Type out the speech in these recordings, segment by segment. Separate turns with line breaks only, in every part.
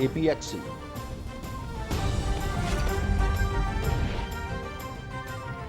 APHC।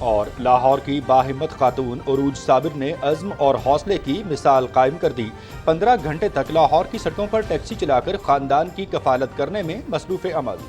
اور لاہور کی باہمت خاتون عروج صابر نے عزم اور حوصلے کی مثال قائم کر دی۔ 15 گھنٹے تک لاہور کی سڑکوں پر ٹیکسی چلا کر خاندان کی کفالت کرنے میں مصروف عمل۔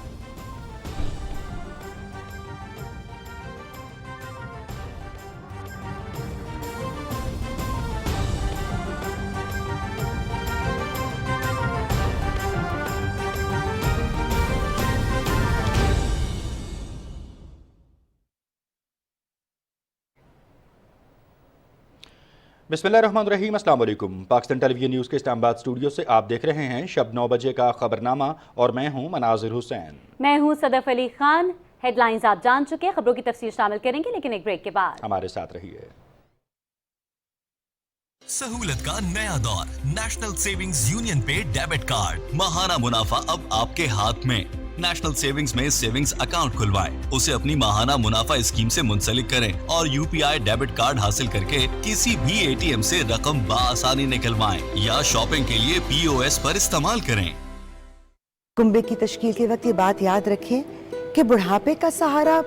بسم اللہ الرحمن الرحیم، السلام علیکم۔ پاکستان ٹیلی ویژن نیوز کے اسلام آباد اسٹوڈیو سے آپ دیکھ رہے ہیں شب 9 بجے کا خبرنامہ اور میں ہوں مناظر حسین۔
میں ہوں صدف علی خان۔ ہیڈ لائنز آپ جان چکے، خبروں کی تفصیل شامل کریں گے لیکن ایک بریک کے بعد۔
ہمارے ساتھ رہیے۔
سہولت کا نیا دور، نیشنل سیونگز یونین پے ڈیبٹ کارڈ، ماہانہ منافع اب آپ کے ہاتھ میں۔ نیشنل سیونگز میں سیونگز اکاؤنٹ کھلوائیں، اسے اپنی ماہانہ منافع اسکیم سے منسلک کریں اور یو پی آئی ڈیبٹ کارڈ حاصل کر کے کسی بھی اے ٹی ایم سے رقم بآسانی نکلوائیں یا شاپنگ کے لیے پی او ایس پر استعمال کریں۔
کنبے کی تشکیل کے وقت یہ بات یاد رکھیں کہ بڑھاپے کا سہارا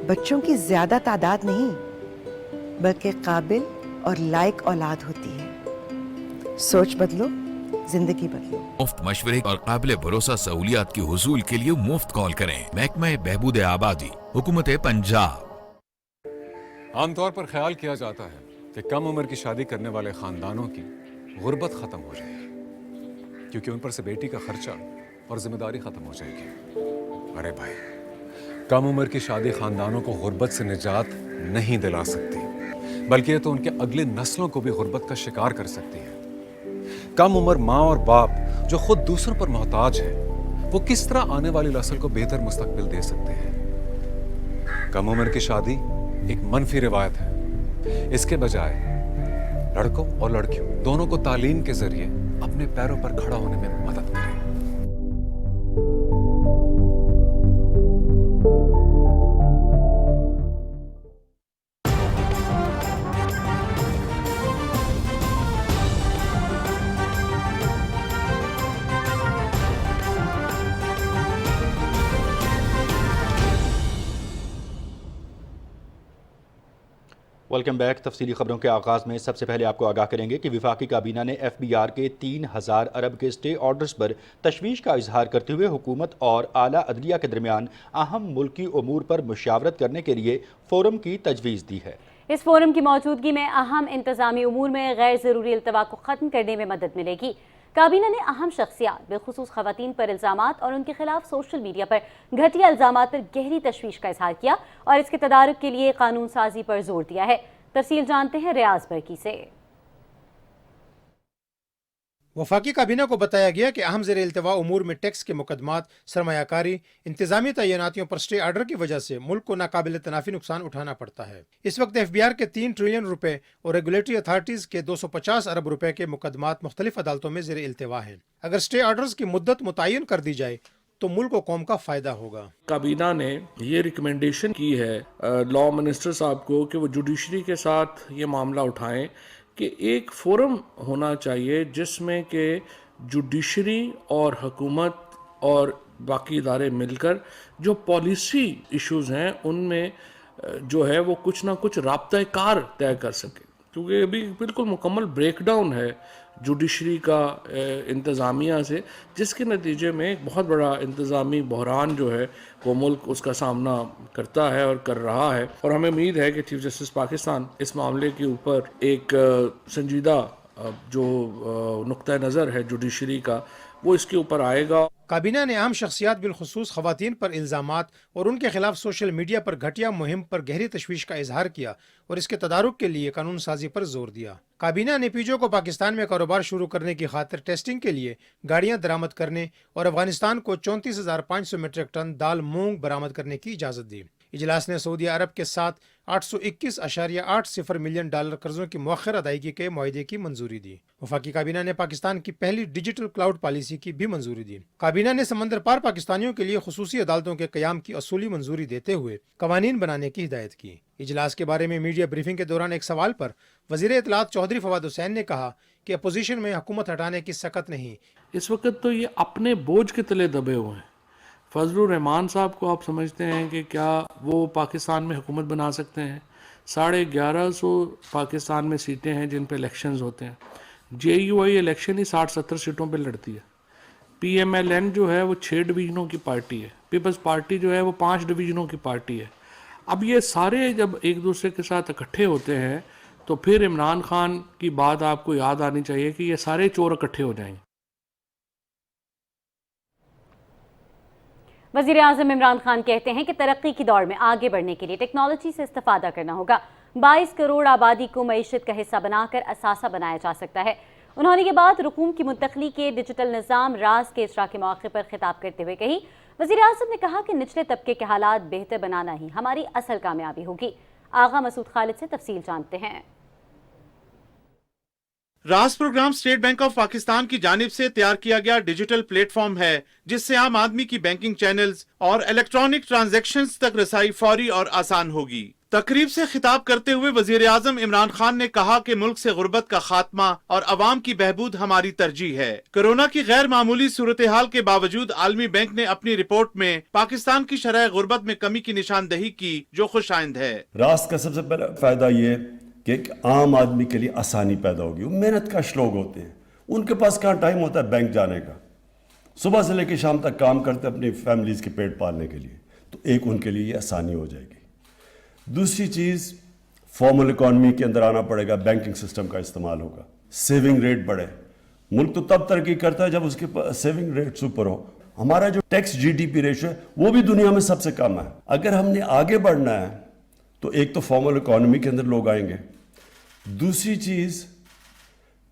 بچوں کی زیادہ تعداد نہیں بلکہ قابل اور لائق اولاد ہوتی ہے۔ سوچ بدلو، زندگی بدلو۔
مفت مشورے اور قابل بھروسہ سہولیات کے حصول کے لیے مفت کال کریں۔ محکمہ بہبود آبادی، حکومت پنجاب۔
عام طور پر خیال کیا جاتا ہے کہ کم عمر کی شادی کرنے والے خاندانوں کی غربت ختم ہو جائے گی کیونکہ ان پر سے بیٹی کا خرچہ اور ذمہ داری ختم ہو جائے گی۔ ارے بھائی، کم عمر کی شادی خاندانوں کو غربت سے نجات نہیں دلا سکتی بلکہ یہ تو ان کے اگلے نسلوں کو بھی غربت کا شکار کر سکتی ہے۔ کم عمر ماں اور باپ جو خود دوسروں پر محتاج ہیں، وہ کس طرح آنے والی نسل کو بہتر مستقبل دے سکتے ہیں؟ کم عمر کی شادی ایک منفی روایت ہے۔ اس کے بجائے لڑکوں اور لڑکیوں دونوں کو تعلیم کے ذریعے اپنے پیروں پر کھڑا ہونے میں مدد کریں۔
Welcome back. تفصیلی خبروں کے آغاز میں سب سے پہلے آپ کو آگاہ کریں گے کہ وفاقی کابینہ نے ایف بی آر کے 3000 ارب کے اسٹے آرڈرز پر تشویش کا اظہار کرتے ہوئے حکومت اور اعلیٰ عدلیہ کے درمیان اہم ملکی امور پر مشاورت کرنے کے لیے فورم کی تجویز دی ہے۔
اس فورم کی موجودگی میں اہم انتظامی امور میں غیر ضروری التوا کو ختم کرنے میں مدد ملے گی۔ کابینہ نے اہم شخصیات بالخصوص خواتین پر الزامات اور ان کے خلاف سوشل میڈیا پر گھٹیا الزامات پر گہری تشویش کا اظہار کیا اور اس کے تدارک کے لیے قانون سازی پر زور دیا ہے۔ تفصیل جانتے ہیں ریاض برکی سے۔
وفاقی کابینہ کو بتایا گیا کہ اہم زیر التوا امور میں ٹیکس کے مقدمات، سرمایہ کاری، انتظامی تعیناتیوں پر اسٹے آرڈر کی وجہ سے ملک کو ناقابل تنافی نقصان اٹھانا پڑتا ہے۔ اس وقت ایف بی آر کے 3 ٹریلین روپے اور ریگولیٹری اتھارٹیز کے 250 ارب روپے کے مقدمات مختلف عدالتوں میں زیر التوا ہیں۔ اگر اسٹے آرڈرز کی مدت متعین کر دی جائے تو ملک و قوم کا فائدہ ہوگا۔
کابینہ نے یہ ریکمنڈیشن کی ہے لاء منسٹر صاحب کو کہ وہ جوڈیشری کے ساتھ یہ معاملہ اٹھائیں کہ ایک فورم ہونا چاہیے جس میں کہ جوڈیشری اور حکومت اور باقی ادارے مل کر جو پالیسی ایشوز ہیں ان میں جو ہے وہ کچھ نہ کچھ رابطہ کار طے کر سکے، کیونکہ ابھی بالکل مکمل بریک ڈاؤن ہے جوڈیشری کا انتظامیہ سے، جس کے نتیجے میں ایک بہت بڑا انتظامی بحران جو ہے وہ ملک اس کا سامنا کرتا ہے اور کر رہا ہے۔ اور ہمیں امید ہے کہ چیف جسٹس پاکستان اس معاملے کے اوپر ایک سنجیدہ جو نقطہ نظر ہے جوڈیشری کا وہ اس کے اوپر آئے گا۔
کابینہ نے اہم شخصیات بالخصوص خواتین پر الزامات اور ان کے خلاف سوشل میڈیا پر گھٹیا مہم پر گہری تشویش کا اظہار کیا اور اس کے تدارک کے لیے قانون سازی پر زور دیا۔ کابینہ نے پیجو کو پاکستان میں کاروبار شروع کرنے کی خاطر ٹیسٹنگ کے لیے گاڑیاں درآمد کرنے اور افغانستان کو 34,500 میٹرک ٹن دال مونگ برآمد کرنے کی اجازت دی۔ اجلاس نے سعودی عرب کے ساتھ 821.80 ملین ڈالر قرضوں کی مؤخر ادائیگی کے معاہدے کی منظوری دی۔ وفاقی کابینہ نے پاکستان کی پہلی ڈیجیٹل کلاؤڈ پالیسی کی بھی منظوری دی۔ کابینہ نے سمندر پار پاکستانیوں کے لیے خصوصی عدالتوں کے قیام کی اصولی منظوری دیتے ہوئے قوانین بنانے کی ہدایت کی۔ اجلاس کے بارے میں میڈیا بریفنگ کے دوران ایک سوال پر وزیر اطلاعات چودھری فواد حسین نے کہا کہ اپوزیشن میں حکومت ہٹانے کی سکت نہیں۔
اس وقت تو یہ اپنے بوجھ کے تلے دبے ہوئے ہیں۔ فضل الرحمان صاحب کو آپ سمجھتے ہیں کہ کیا وہ پاکستان میں حکومت بنا سکتے ہیں؟ 1150 پاکستان میں سیٹیں ہیں جن پہ الیکشنز ہوتے ہیں. JUI الیکشن ہی 60-70 سیٹوں پہ لڑتی ہے. PMLN جو ہے وہ 6 ڈویژنوں کی پارٹی ہے. پیپلز پارٹی جو ہے وہ 5 ڈویژنوں کی پارٹی ہے. اب یہ سارے جب ایک دوسرے کے ساتھ اکٹھے ہوتے ہیں تو پھر عمران خان کی بات آپ کو یاد آنی چاہیے کہ یہ سارے چور اکٹھے ہو جائیں گے.
وزیر اعظم عمران خان کہتے ہیں کہ ترقی کی دوڑ میں آگے بڑھنے کے لیے ٹیکنالوجی سے استفادہ کرنا ہوگا. 22 کروڑ آبادی کو معیشت کا حصہ بنا کر اثاثہ بنایا جا سکتا ہے. انہوں نے یہ بات رقوم کی منتقلی کے ڈیجیٹل نظام راز کے اجرا کے موقع پر خطاب کرتے ہوئے کہی. وزیر اعظم نے کہا کہ نچلے طبقے کے حالات بہتر بنانا ہی ہماری اصل کامیابی ہوگی. آغا مسعود خالد سے تفصیل جانتے ہیں.
راز پروگرام اسٹیٹ بینک آف پاکستان کی جانب سے تیار کیا گیا ڈیجیٹل پلیٹ فارم ہے جس سے عام آدمی کی بینکنگ چینلز اور الیکٹرانک ٹرانزیکشنز تک رسائی فوری اور آسان ہوگی. تقریب سے خطاب کرتے ہوئے وزیر اعظم عمران خان نے کہا کہ ملک سے غربت کا خاتمہ اور عوام کی بہبود ہماری ترجیح ہے. کرونا کی غیر معمولی صورتحال کے باوجود عالمی بینک نے اپنی رپورٹ میں پاکستان کی شرح غربت میں کمی کی نشاندہی کی جو خوش آئند ہے.
راز کا سب سے پہلا فائدہ یہ کہ ایک عام آدمی کے لیے آسانی پیدا ہوگی. وہ محنت کش لوگ ہوتے ہیں, ان کے پاس کہاں ٹائم ہوتا ہے بینک جانے کا, صبح سے لے کے شام تک کام کرتے اپنی فیملیز کے پیٹ پالنے کے لیے, تو ایک ان کے لیے یہ آسانی ہو جائے گی. دوسری چیز, فارمل اکانومی کے اندر آنا پڑے گا, بینکنگ سسٹم کا استعمال ہوگا, سیونگ ریٹ بڑھے. ملک تو تب ترقی کرتا ہے جب اس کے سیونگ ریٹ سپر ہو. ہمارا جو ٹیکس GDP ریشو ہے وہ بھی دنیا میں سب سے کم ہے. اگر ہم نے آگے بڑھنا ہے تو ایک تو فارمل اکانومی کے اندر لوگ آئیں گے, دوسری چیز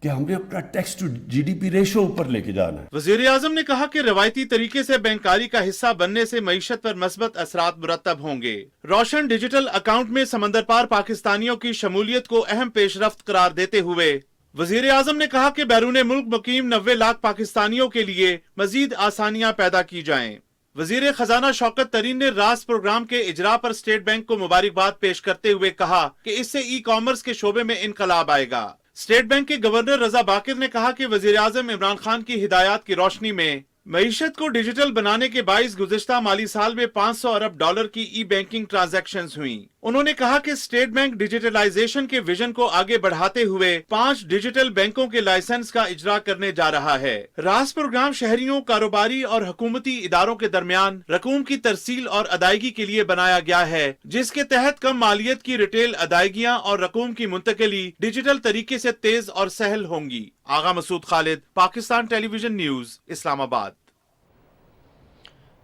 کہ ہم نے اپنا ٹیکس ٹو GDP ریشو اوپر لے کے جانا ہے.
وزیر اعظم نے کہا کہ روایتی طریقے سے بینکاری کا حصہ بننے سے معیشت پر مثبت اثرات مرتب ہوں گے. روشن ڈیجیٹل اکاؤنٹ میں سمندر پار پاکستانیوں کی شمولیت کو اہم پیش رفت قرار دیتے ہوئے وزیر اعظم نے کہا کہ بیرون ملک مقیم 90 لاکھ پاکستانیوں کے لیے مزید آسانیاں پیدا کی جائیں. وزیر خزانہ شوکت ترین نے راز پروگرام کے اجرا پر اسٹیٹ بینک کو مبارکباد پیش کرتے ہوئے کہا کہ اس سے ای کامرس کے شعبے میں انقلاب آئے گا. اسٹیٹ بینک کے گورنر رضا باقر نے کہا کہ وزیر اعظم عمران خان کی ہدایات کی روشنی میں معیشت کو ڈیجیٹل بنانے کے باعث گزشتہ مالی سال میں $500 ارب کی ای بینکنگ ٹرانزیکشنز ہوئیں. انہوں نے کہا کہ اسٹیٹ بینک ڈیجیٹلائزیشن کے ویژن کو آگے بڑھاتے ہوئے 5 ڈیجیٹل بینکوں کے لائسنس کا اجرا کرنے جا رہا ہے. راز پروگرام شہریوں, کاروباری اور حکومتی اداروں کے درمیان رقوم کی ترسیل اور ادائیگی کے لیے بنایا گیا ہے, جس کے تحت کم مالیت کی ریٹیل ادائیگیاں اور رقوم کی منتقلی ڈیجیٹل طریقے سے تیز اور سہل ہوں گی. آغا مسعود خالد, پاکستان ٹیلی ویژن نیوز, اسلام آباد.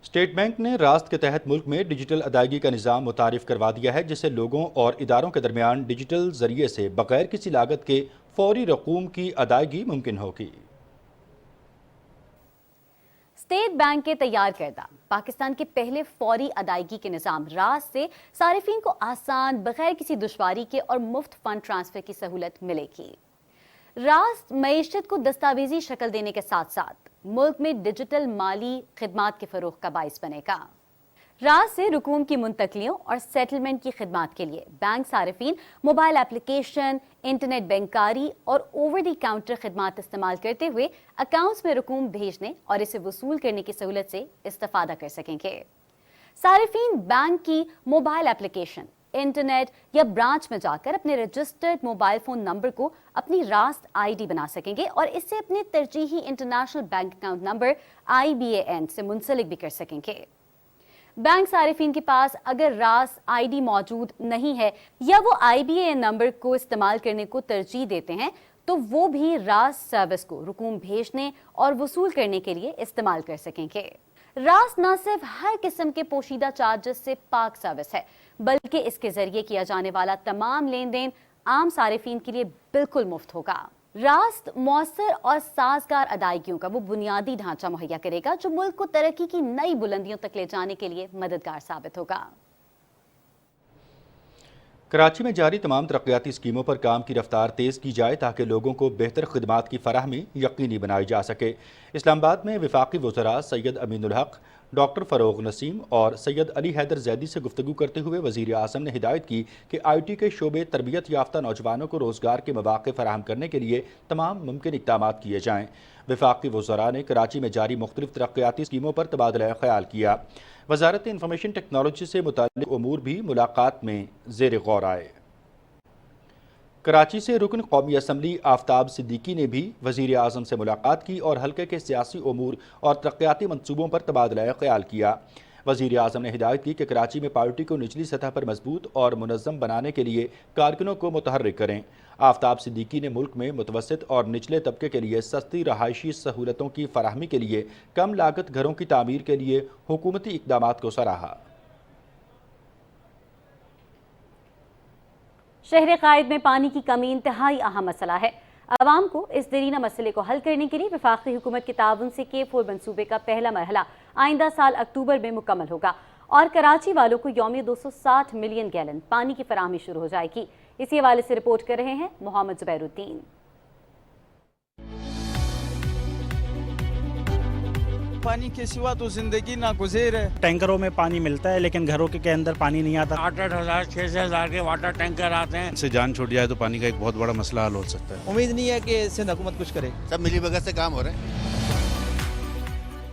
اسٹیٹ بینک نے راست کے تحت ملک میں ڈیجیٹل ادائیگی کا نظام متعارف کروا دیا ہے جس سے لوگوں اور اداروں کے درمیان ڈیجیٹل ذریعے سے بغیر کسی لاگت کے فوری رقوم کی ادائیگی ممکن ہوگی.
اسٹیٹ بینک کے تیار کردہ پاکستان کے پہلے فوری ادائیگی کے نظام راز سے صارفین کو آسان, بغیر کسی دشواری کے اور مفت فنڈ ٹرانسفر کی سہولت ملے گی. راز معیشت کو دستاویزی شکل دینے کے ساتھ ساتھ ملک میں ڈیجیٹل مالی خدمات کے فروغ کا باعث بنے گا. راز سے رقوم کی منتقلیوں اور سیٹلمنٹ کی خدمات کے لیے بینک صارفین موبائل اپلیکیشن, انٹرنیٹ بینکاری اور اوور دی کاؤنٹر خدمات استعمال کرتے ہوئے اکاؤنٹس میں رقوم بھیجنے اور اسے وصول کرنے کی سہولت سے استفادہ کر سکیں گے. صارفین بینک کی موبائل اپلیکیشن, انٹرنیٹ یا برانچ میں جا کر اپنے رجسٹرڈ موبائل فون نمبر کو اپنی راست ID بنا سکیں گے اور اس سے اپنے ترجیحی international bank account number IBAN سے منسلک بھی کر سکیں گے. بینک صارفین کے پاس اگر راست ID موجود نہیں ہے یا وہ IBAN نمبر کو استعمال کرنے کو ترجیح دیتے ہیں تو وہ بھی راست سروس کو رقوم بھیجنے اور وصول کرنے کے لیے استعمال کر سکیں گے. راست نہ صرف ہر قسم کے پوشیدہ چارجز سے پاک سروس ہے بلکہ اس کے ذریعے کیا جانے والا تمام لین دین عام صارفین کے لیے بالکل مفت ہوگا. راست مؤثر اور سازگار ادائیگیوں کا وہ بنیادی ڈھانچہ مہیا کرے گا جو ملک کو ترقی کی نئی بلندیوں تک لے جانے کے لیے مددگار ثابت ہوگا.
کراچی میں جاری تمام ترقیاتی اسکیموں پر کام کی رفتار تیز کی جائے تاکہ لوگوں کو بہتر خدمات کی فراہمی یقینی بنائی جا سکے. اسلام آباد میں وفاقی وزراء سید امین الحق, ڈاکٹر فروغ نسیم اور سید علی حیدر زیدی سے گفتگو کرتے ہوئے وزیر اعظم نے ہدایت کی کہ IT کے شعبے تربیت یافتہ نوجوانوں کو روزگار کے مواقع فراہم کرنے کے لیے تمام ممکن اقدامات کیے جائیں. وفاقی وزراء نے کراچی میں جاری مختلف ترقیاتی اسکیموں پر تبادلہ خیال کیا. وزارت انفارمیشن ٹیکنالوجی سے متعلق امور بھی ملاقات میں زیر غور آئے. کراچی سے رکن قومی اسمبلی آفتاب صدیقی نے بھی وزیر اعظم سے ملاقات کی اور حلقے کے سیاسی امور اور ترقیاتی منصوبوں پر تبادلہ خیال کیا۔ وزیر اعظم نے ہدایت کی کہ کراچی میں پارٹی کو نچلی سطح پر مضبوط اور منظم بنانے کے لیے کارکنوں کو متحرک کریں۔ آفتاب صدیقی نے ملک میں متوسط اور نچلے طبقے کے لیے سستی رہائشی سہولتوں کی فراہمی کے لیے کم لاگت گھروں کی تعمیر کے لیے حکومتی اقدامات کو سراہا۔
شہر قائد میں پانی کی کمی انتہائی اہم مسئلہ ہے۔ عوام کو اس دیرینہ مسئلے کو حل کرنے کے لیے وفاقی حکومت کے تعاون سے K4 منصوبے کا پہلا مرحلہ آئندہ سال اکتوبر میں مکمل ہوگا اور کراچی والوں کو یومیہ 260 ملین گیلن پانی کی فراہمی شروع ہو جائے گی۔ اسی حوالے سے رپورٹ کر رہے ہیں محمد زبیر الدین۔
پانی کے سوا تو زندگی ناگزیر ہے۔
ٹینکروں میں پانی ملتا ہے لیکن گھروں کے اندر پانی نہیں آتا۔
8,000 6,000 کے واٹر ٹینکر آتے ہیں۔
اس سے جان چھوٹ جائے تو پانی کا ایک بہت بڑا مسئلہ حل ہو سکتا ہے۔
امید نہیں ہے کہ اس سے حکومت کچھ کرے،
سب ملی بھگت سے کام ہو رہے ہیں۔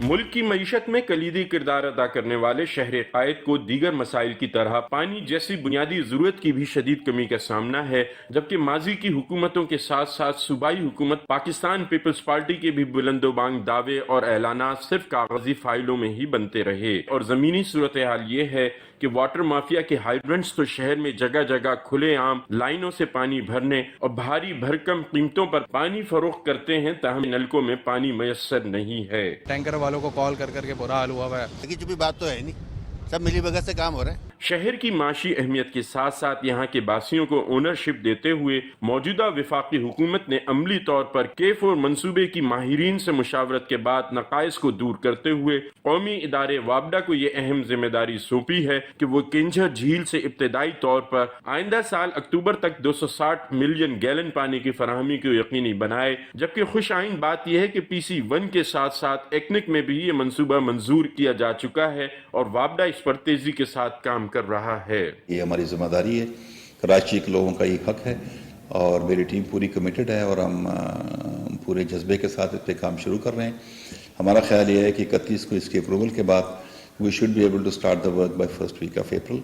ملک کی معیشت میں کلیدی کردار ادا کرنے والے شہر قائد کو دیگر مسائل کی طرح پانی جیسی بنیادی ضرورت کی بھی شدید کمی کا سامنا ہے، جبکہ ماضی کی حکومتوں کے ساتھ ساتھ صوبائی حکومت پاکستان پیپلز پارٹی کے بھی بلند و بانگ دعوے اور اعلانات صرف کاغذی فائلوں میں ہی بنتے رہے، اور زمینی صورتحال یہ ہے کہ واٹر مافیا کے ہائیڈرنٹس تو شہر میں جگہ جگہ کھلے عام لائنوں سے پانی بھرنے اور بھاری بھرکم قیمتوں پر پانی فروخت کرتے ہیں، تاہم نلکوں میں پانی میسر نہیں ہے۔
ٹینکر والوں کو کال کر کر کے برا حال ہوا ہے۔
لیکن جو بھی بات تو ہے نہیں، سب ملی بھگت سے کام ہو رہے ہیں۔
شہر کی معاشی اہمیت کے ساتھ ساتھ یہاں کے باسیوں کو اونرشپ دیتے ہوئے موجودہ وفاقی حکومت نے عملی طور پر K4 منصوبے کی ماہرین سے مشاورت کے بعد نقائص کو دور کرتے ہوئے قومی ادارے وابڈا کو یہ اہم ذمہ داری سونپی ہے کہ وہ کنجھر جھیل سے ابتدائی طور پر آئندہ سال اکتوبر تک 260 ملین گیلن پانی کی فراہمی کو یقینی بنائے، جبکہ خوش آئند بات یہ ہے کہ PC1 کے ساتھ ساتھ ایکنک میں بھی یہ منصوبہ منظور کیا جا چکا ہے اور وابڈا اس پر تیزی کے ساتھ کام کر رہا ہے۔
یہ ہماری ذمہ داری ہے، کراچی کے لوگوں کا یہ حق ہے اور میری ٹیم پوری کمیٹڈ ہے اور ہم پورے جذبے کے ساتھ اس پہ کام شروع کر رہے ہیں۔ ہمارا خیال یہ ہے کہ 31 کو اس کے اپروول کے بعد we should be able to start the work by first week of April,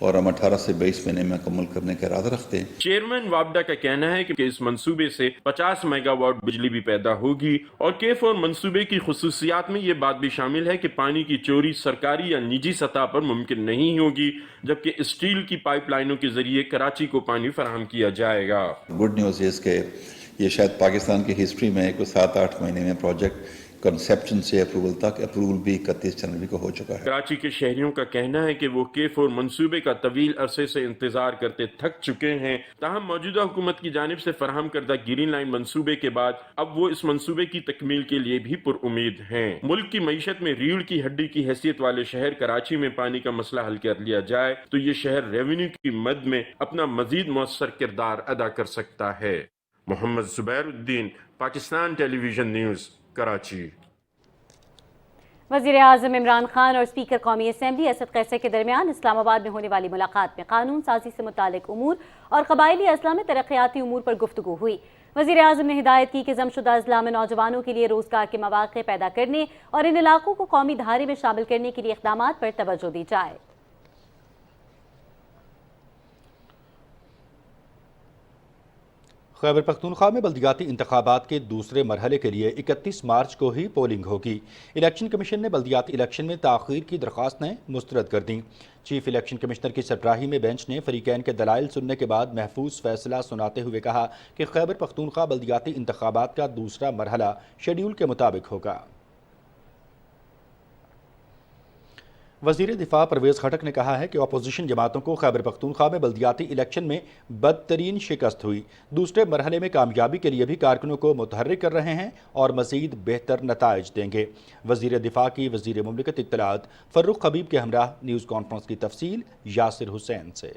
اور ہم 18 سے 22 مہینے میں مکمل کرنے کا ارادہ رکھتے ہیں۔
چیئرمین وابڈا کا کہنا ہے کہ اس منصوبے سے 50 میگا واٹ بجلی بھی پیدا ہوگی، اور K4 منصوبے کی خصوصیات میں یہ بات بھی شامل ہے کہ پانی کی چوری سرکاری یا نجی سطح پر ممکن نہیں ہوگی، جبکہ اسٹیل کی پائپ لائنوں کے ذریعے کراچی کو پانی فراہم کیا جائے گا۔
گڈ نیوز ہے کہ یہ شاید پاکستان کی ہسٹری میں کوئی 7-8 مہینے میں پروجیکٹ کنسپشن سے اپروول تک، اپروول بھی 31 جنوری کو ہو چکا ہے۔
کراچی کے شہریوں کا کہنا ہے کہ وہ K4 منصوبے کا طویل عرصے سے انتظار کرتے تھک چکے ہیں، تاہم موجودہ حکومت کی جانب سے فراہم کردہ گرین لائن منصوبے کے بعد اب وہ اس منصوبے کی تکمیل کے لیے بھی پر امید ہیں۔ ملک کی معیشت میں ریڑھ کی ہڈی کی حیثیت والے شہر کراچی میں پانی کا مسئلہ حل کر لیا جائے تو یہ شہر ریونیو کی مد میں اپنا مزید مؤثر کردار ادا کر سکتا ہے۔ محمد زبیر الدین، پاکستان ٹیلی ویژن نیوز، کراچی۔
وزیر اعظم عمران خان اور اسپیکر قومی اسمبلی اسد قیصر کے درمیان اسلام آباد میں ہونے والی ملاقات میں قانون سازی سے متعلق امور اور قبائلی اضلاع میں ترقیاتی امور پر گفتگو ہوئی۔ وزیر اعظم نے ہدایت کی کہ ضم شدہ اضلاع میں نوجوانوں کے لیے روزگار کے مواقع پیدا کرنے اور ان علاقوں کو قومی دھارے میں شامل کرنے کے لیے اقدامات پر توجہ دی جائے۔
خیبر پختونخوا میں بلدیاتی انتخابات کے دوسرے مرحلے کے لیے 31 مارچ کو ہی پولنگ ہوگی۔ الیکشن کمیشن نے بلدیاتی الیکشن میں تاخیر کی درخواستیں مسترد کر دیں۔ چیف الیکشن کمشنر کی سربراہی میں بینچ نے فریقین کے دلائل سننے کے بعد محفوظ فیصلہ سناتے ہوئے کہا کہ خیبر پختونخوا بلدیاتی انتخابات کا دوسرا مرحلہ شیڈول کے مطابق ہوگا۔ وزیر دفاع پرویز خٹک نے کہا ہے کہ اپوزیشن جماعتوں کو خیبر پختونخوا میں بلدیاتی الیکشن میں بدترین شکست ہوئی، دوسرے مرحلے میں کامیابی کے لیے بھی کارکنوں کو متحرک کر رہے ہیں اور مزید بہتر نتائج دیں گے۔ وزیر دفاع کی وزیر مملکت اطلاعات فروخ حبیب کے ہمراہ نیوز کانفرنس کی تفصیل یاسر حسین سے۔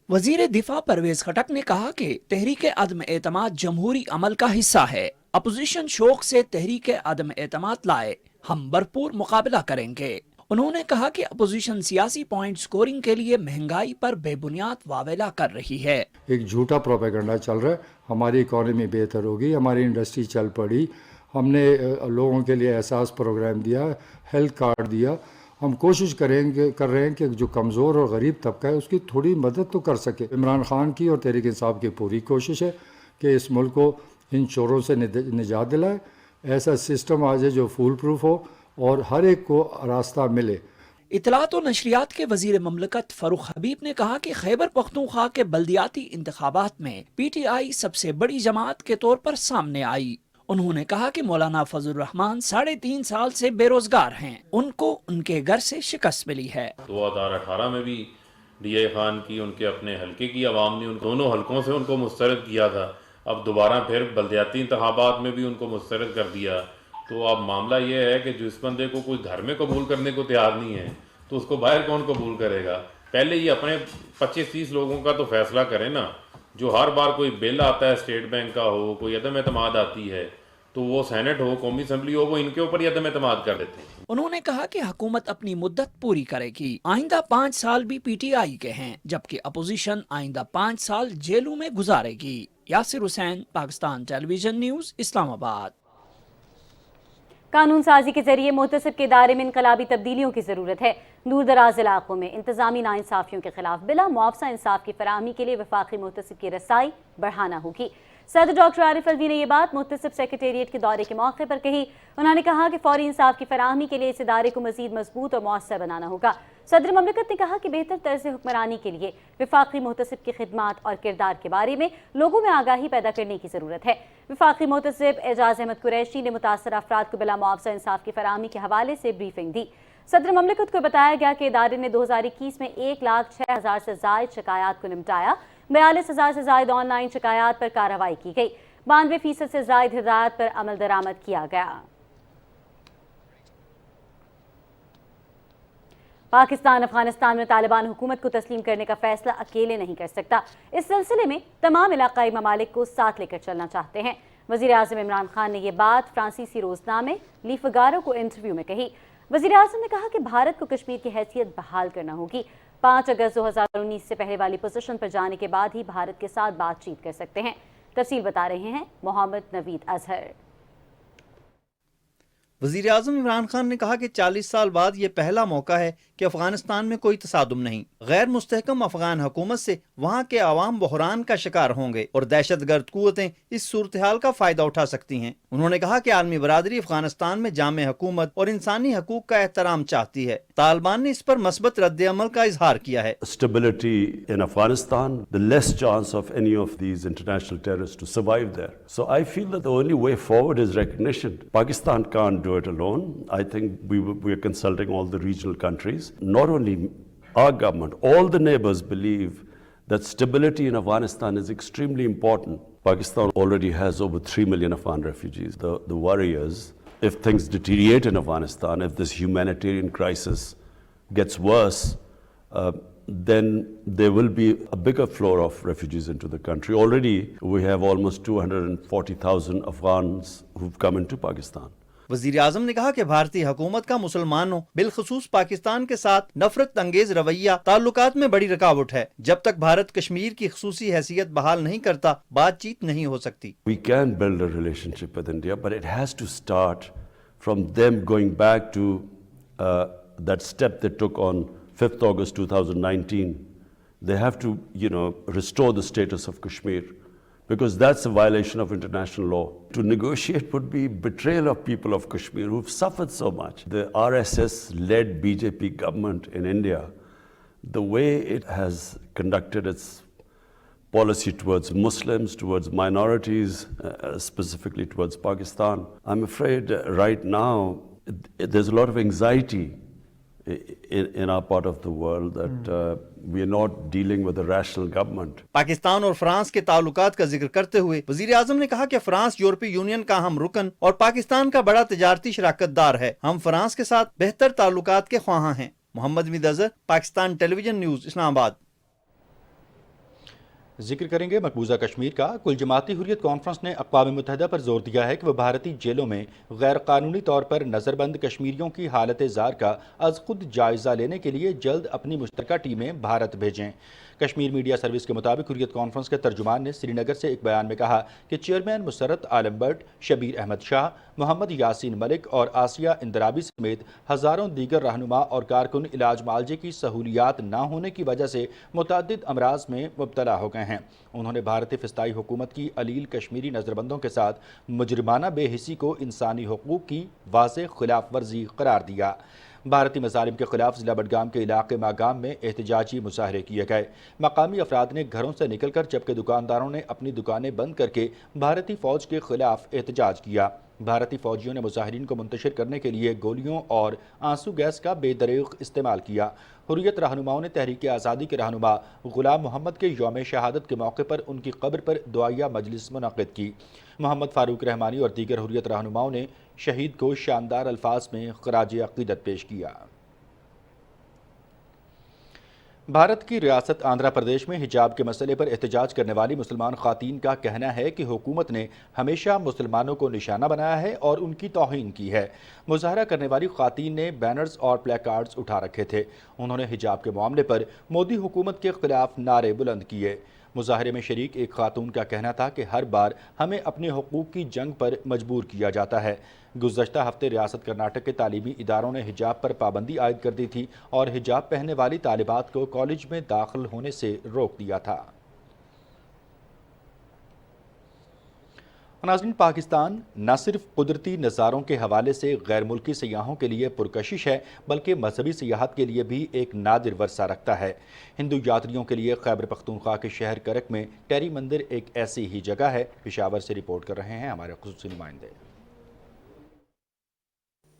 وزیر دفاع پرویز خٹک نے کہا کہ تحریک عدم اعتماد جمہوری عمل کا حصہ ہے، اپوزیشن شوق سے تحریک عدم اعتماد لائے، ہم بھرپور مقابلہ کریں گے۔ انہوں نے کہا کہ اپوزیشن سیاسی پوائنٹ سکورنگ کے لیے مہنگائی پر بے بنیاد واویلا کر رہی ہے۔
ایک جھوٹا پروپیگنڈا چل رہا ہے، ہماری اکانومی بہتر ہوگی، ہماری انڈسٹری چل پڑی، ہم نے لوگوں کے لیے احساس پروگرام دیا، ہیلتھ کارڈ دیا، ہم کوشش کر رہے ہیں کہ جو کمزور اور غریب طبقہ ہے اس کی تھوڑی مدد تو کر سکے. عمران خان کی اور تحریک انصاف کی پوری کوشش ہے کہ اس ملک کو ان چوروں سے نجات دلائے, ایسا سسٹم آ جائے جو فول پروف ہو اور ہر ایک کو راستہ ملے.
اطلاعات و نشریات کے وزیر مملکت فاروق حبیب نے کہا کہ خیبر پختونخوا کے بلدیاتی انتخابات میں پی ٹی آئی سب سے بڑی جماعت کے طور پر سامنے آئی. انہوں نے کہا کہ مولانا فضل الرحمان 3.5 سال سے بے روزگار ہیں, ان کو ان کے گھر سے شکست ملی ہے.
2018 میں بھی ڈی اے خان کی ان کے اپنے حلقے کی عوام نے ان دونوں حلقوں سے ان کو مسترد کیا تھا, اب دوبارہ پھر بلدیاتی انتخابات میں بھی ان کو مسترد کر دیا. تو اب معاملہ یہ ہے کہ جس بندے کو کوئی گھر میں قبول کرنے کو تیار نہیں ہے تو اس کو باہر کون قبول کرے گا. پہلے یہ اپنے 25-30 لوگوں کا تو فیصلہ کریں نا. جو ہر بار کوئی بل آتا ہے اسٹیٹ بینک کا ہو, کوئی عدم اعتماد آتی ہے تو وہ سینٹ ہو, قومی اسمبلی ہو, وہ ان کے اوپر ہی عدم اعتماد کر دیتے ہیں.
انہوں نے کہا کہ حکومت اپنی مدت پوری کرے گی. آئندہ 5 سال بھی پی ٹی آئی کے ہیں, جبکہ اپوزیشن آئندہ 5 سال جیلوں میں گزارے گی. یاسر حسین, پاکستان ٹیلی ویژن نیوز, اسلام آباد.
قانون سازی کے ذریعے محتسب کے ادارے میں انقلابی تبدیلیوں کی ضرورت ہے. دور دراز علاقوں میں انتظامی ناانصافیوں کے خلاف بلا معاوضہ انصاف کی فراہمی کے لیے وفاقی محتسب کی رسائی بڑھانا ہوگی. صدر ڈاکٹر عارف الوی نے یہ بات محتسب سیکریٹریٹ کے دورے کے موقع پر کہی. انہوں نے کہا کہ فوری انصاف کی فراہمی کے لیے اس ادارے کو مزید مضبوط اور مؤثر بنانا ہوگا. صدر مملکت نے کہا کہ بہتر طرز حکمرانی کے لیے وفاقی محتسب کی خدمات اور کردار کے بارے میں لوگوں میں آگاہی پیدا کرنے کی ضرورت ہے. وفاقی محتسب اعجاز احمد قریشی نے متاثرہ افراد کو بلا معاوضہ انصاف کی فراہمی کے حوالے سے بریفنگ دی. صدر مملکت کو بتایا گیا کہ ادارے نے 2021 میں 1,06,000 سے زائد شکایات کو نمٹایا. 42,000 سے زائد آن لائن شکایات پر کارروائی کی گئی. 92% سے زائد ہدایات پر عمل درآمد کیا گیا. پاکستان افغانستان میں طالبان حکومت کو تسلیم کرنے کا فیصلہ اکیلے نہیں کر سکتا. اس سلسلے میں تمام علاقائی ممالک کو ساتھ لے کر چلنا چاہتے ہیں. وزیر اعظم عمران خان نے یہ بات فرانسیسی روزنامے لی فگارو کو انٹرویو میں کہی. وزیر اعظم نے کہا کہ بھارت کو کشمیر کی حیثیت بحال کرنا ہوگی. 5 اگست 2019 سے پہلے والی پوزیشن پر جانے کے بعد ہی بھارت کے ساتھ بات چیت کر سکتے ہیں. تفصیل بتا رہے ہیں محمد نوید اظہر.
وزیر اعظم عمران خان نے کہا کہ 40 سال بعد یہ پہلا موقع ہے کہ افغانستان میں کوئی تصادم نہیں. غیر مستحکم افغان حکومت سے وہاں کے عوام بحران کا شکار ہوں گے اور دہشت گرد قوتیں اس صورتحال کا فائدہ اٹھا سکتی ہیں. انہوں نے کہا کہ عالمی برادری افغانستان میں جامع حکومت اور انسانی حقوق کا احترام چاہتی ہے. طالبان نے اس پر مثبت رد عمل کا اظہار کیا ہے.
Stability in Afghanistan, the less chance of any of these international terrorists to survive there. So I feel that the only way forward is recognition. Pakistan can't do it alone. I think we are consulting all the regional countries. Not only our government, all the neighbors believe that stability in Afghanistan is extremely important. Pakistan already has over 3 million Afghan refugees. The worry is, if things deteriorate in Afghanistan, if this humanitarian crisis gets worse, then there will be a bigger flow of refugees into the country. Already we have almost 240,000 Afghans who've come into Pakistan.
وزیر اعظم نے کہا کہ بھارتی حکومت کا مسلمانوں بالخصوص پاکستان کے ساتھ نفرت انگیز رویہ تعلقات میں بڑی رکاوٹ ہے. جب تک بھارت کشمیر کی خصوصی حیثیت بحال نہیں کرتا بات چیت نہیں ہو سکتی.
We can build a relationship with India, but it has to start from them going back to that step they took on 5th August 2019. They have to, restore the status of Kashmir, because that's a violation of international law. To negotiate would be betrayal of people of Kashmir who've suffered so much. The RSS-led BJP government in India, the way it has conducted its policy towards Muslims, towards minorities, specifically towards Pakistan, I'm afraid right now there's a lot of anxiety in our part of the world that we are not dealing with a rational government.
Pakistan اور France کے تعلقات کا ذکر کرتے ہوئے وزیر اعظم نے کہا کہ فرانس یورپی یونین کا اہم رکن اور پاکستان کا بڑا تجارتی شراکت دار ہے. ہم فرانس کے ساتھ بہتر تعلقات کے خواہاں ہیں. محمد نوید اظہر, پاکستان ٹیلی ویژن نیوز, اسلام آباد.
ذکر کریں گے مقبوضہ کشمیر کا۔ کل جماعتی حریت کانفرنس نے اقوام متحدہ پر زور دیا ہے کہ وہ بھارتی جیلوں میں غیر قانونی طور پر نظر بند کشمیریوں کی حالت زار کا از خود جائزہ لینے کے لیے جلد اپنی مشترکہ ٹیمیں بھارت بھیجیں۔ کشمیر میڈیا سروس کے مطابق حریت کانفرنس کے ترجمان نے سری نگر سے ایک بیان میں کہا کہ چیئرمین مسرت عالم بٹ، شبیر احمد شاہ، محمد یاسین ملک اور آسیہ اندرابی سمیت ہزاروں دیگر رہنما اور کارکن علاج معالجے کی سہولیات نہ ہونے کی وجہ سے متعدد امراض میں مبتلا ہو گئے ہیں۔ انہوں نے بھارتی فضائی حکومت کی علیل کشمیری نظربندوں کے ساتھ مجرمانہ بے حسی کو انسانی حقوق کی واضح خلاف ورزی قرار دیا۔ بھارتی مظالم کے خلاف ضلع بڈگام کے علاقے ماگام میں احتجاجی مظاہرے کیے گئے۔ مقامی افراد نے گھروں سے نکل کر جبکہ دکانداروں نے اپنی دکانیں بند کر کے بھارتی فوج کے خلاف احتجاج کیا۔ بھارتی فوجیوں نے مظاہرین کو منتشر کرنے کے لیے گولیوں اور آنسو گیس کا بے دریغ استعمال کیا۔ حریت رہنماؤں نے تحریک آزادی کے رہنما غلام محمد کے یوم شہادت کے موقع پر ان کی قبر پر دعائیہ مجلس منعقد کی۔ محمد فاروق رحمانی اور دیگر حریت رہنماؤں نے شہید کو شاندار الفاظ میں خراج عقیدت پیش کیا۔ بھارت کی ریاست آندھرا پردیش میں حجاب کے مسئلے پر احتجاج کرنے والی مسلمان خواتین کا کہنا ہے کہ حکومت نے ہمیشہ مسلمانوں کو نشانہ بنایا ہے اور ان کی توہین کی ہے۔ مظاہرہ کرنے والی خواتین نے بینرز اور پلے کارڈز اٹھا رکھے تھے۔ انہوں نے حجاب کے معاملے پر مودی حکومت کے خلاف نعرے بلند کیے۔ مظاہرے میں شریک ایک خاتون کا کہنا تھا کہ ہر بار ہمیں اپنے حقوق کی جنگ پر مجبور کیا جاتا ہے۔ گزشتہ ہفتے ریاست کرناٹک کے تعلیمی اداروں نے حجاب پر پابندی عائد کر دی تھی اور حجاب پہننے والی طالبات کو کالج میں داخل ہونے سے روک دیا تھا۔ ناظرین، پاکستان نہ صرف قدرتی نظاروں کے حوالے سے غیر ملکی سیاحوں کے لیے پرکشش ہے بلکہ مذہبی سیاحت کے لیے بھی ایک نادر ورثہ رکھتا ہے۔ ہندو یاتریوں کے لیے خیبر پختونخوا کے شہر کرک میں ٹیری مندر ایک ایسی ہی جگہ ہے۔ پشاور سے رپورٹ کر رہے ہیں ہمارے خصوصی نمائندے۔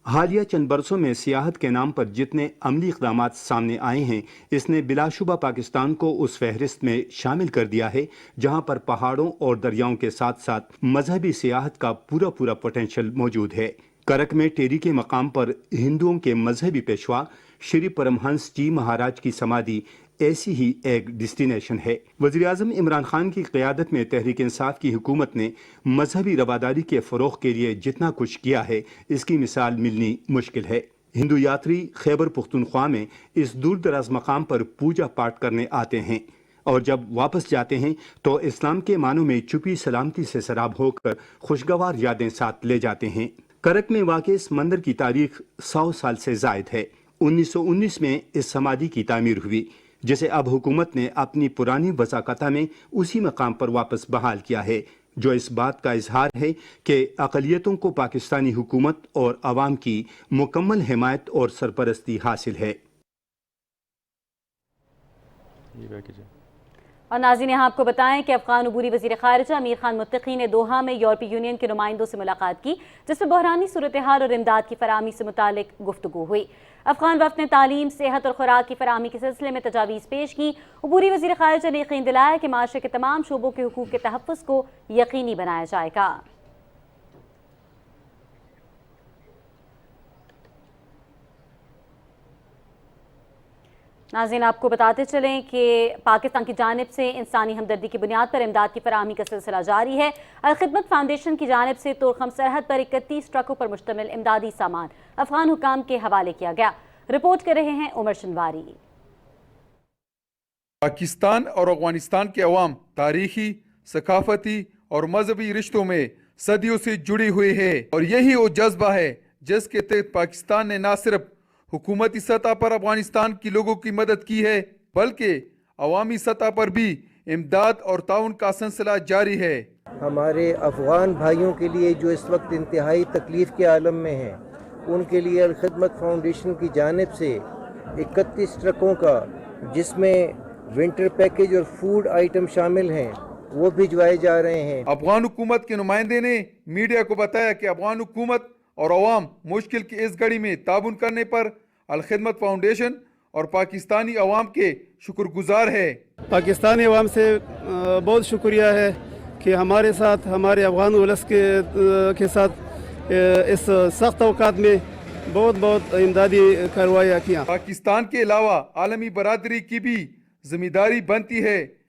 حالیہ چند برسوں میں سیاحت کے نام پر جتنے عملی اقدامات سامنے آئے ہیں، اس نے بلا شبہ پاکستان کو اس فہرست میں شامل کر دیا ہے جہاں پر پہاڑوں اور دریاؤں کے ساتھ ساتھ مذہبی سیاحت کا پورا پوٹینشل موجود ہے۔ کرک میں ٹیری کے مقام پر ہندوؤں کے مذہبی پیشوا شری پرمہنس جی مہاراج کی سمادھی ایسی ہی ایک ڈیسٹینیشن ہے۔ وزیراعظم عمران خان کی قیادت میں تحریک انصاف کی حکومت نے مذہبی رواداری کے فروغ کے لیے جتنا کچھ کیا ہے، اس کی مثال ملنی مشکل ہے۔ ہندو یاتری خیبر پختونخوا میں اس دور دراز مقام پر پوجا پاٹ کرنے آتے ہیں اور جب واپس جاتے ہیں تو اسلام کے معنوں میں چھپی سلامتی سے سراب ہو کر خوشگوار یادیں ساتھ لے جاتے ہیں۔ کرک میں واقع اس مندر کی تاریخ 100 سال سے زائد ہے۔ 1919 میں اس سمادھی کی تعمیر ہوئی جسے اب حکومت نے اپنی پرانی وضاقتہ میں اسی مقام پر واپس بحال کیا ہے، جو اس بات کا اظہار ہے کہ اقلیتوں کو پاکستانی حکومت اور عوام کی مکمل حمایت اور سرپرستی حاصل ہے۔
اور ناظرین، یہاں آپ کو بتائیں کہ افغان عبوری وزیر خارجہ امیر خان متقی نے دوحہ میں یورپی یونین کے نمائندوں سے ملاقات کی، جس میں بحرانی صورتحال اور امداد کی فراہمی سے متعلق گفتگو ہوئی۔ افغان وفد نے تعلیم، صحت اور خوراک کی فراہمی کے سلسلے میں تجاویز پیش کی۔ عبوری وزیر خارجہ نے یقین دلایا کہ معاشرے کے تمام شعبوں کے حقوق کے تحفظ کو یقینی بنایا جائے گا۔ ناظرین، آپ کو بتاتے چلیں کہ پاکستان کی جانب سے انسانی ہمدردی کی بنیاد پر امداد کی فراہمی کا سلسلہ جاری ہے۔ الخدمت فاؤنڈیشن کی جانب سے تورخم سرحد پر 31 ٹرکوں پر مشتمل امدادی سامان افغان حکام کے حوالے کیا گیا۔ رپورٹ کر رہے ہیں عمر شنواری۔
پاکستان اور افغانستان کے عوام تاریخی، ثقافتی اور مذہبی رشتوں میں صدیوں سے جڑی ہوئی ہے، اور یہی وہ جذبہ ہے جس کے تحت پاکستان نے نہ صرف حکومتی سطح پر افغانستان کی لوگوں کی مدد کی ہے بلکہ عوامی سطح پر بھی امداد اور تعاون کا سلسلہ جاری ہے۔
ہمارے افغان بھائیوں کے لیے جو اس وقت انتہائی تکلیف کے عالم میں ہیں، ان کے لیے الخدمت فاؤنڈیشن کی جانب سے 31 ٹرکوں کا، جس میں ونٹر پیکج اور فوڈ آئٹم شامل ہیں، وہ بھجوائے جا رہے ہیں۔
افغان حکومت کے نمائندے نے میڈیا کو بتایا کہ افغان حکومت اور عوام مشکل کی اس گھڑی میں تعاون کرنے پر الخدمت فاؤنڈیشن اور پاکستانی عوام کے شکر گزار ہے۔
پاکستانی عوام سے بہت شکریہ ہے کہ ہمارے ساتھ، ہمارے افغان ولس کے ساتھ اس سخت اوقات میں بہت امدادی کارروائیاں کیا۔
پاکستان کے علاوہ عالمی برادری کی بھی ذمہ داری بنتی ہے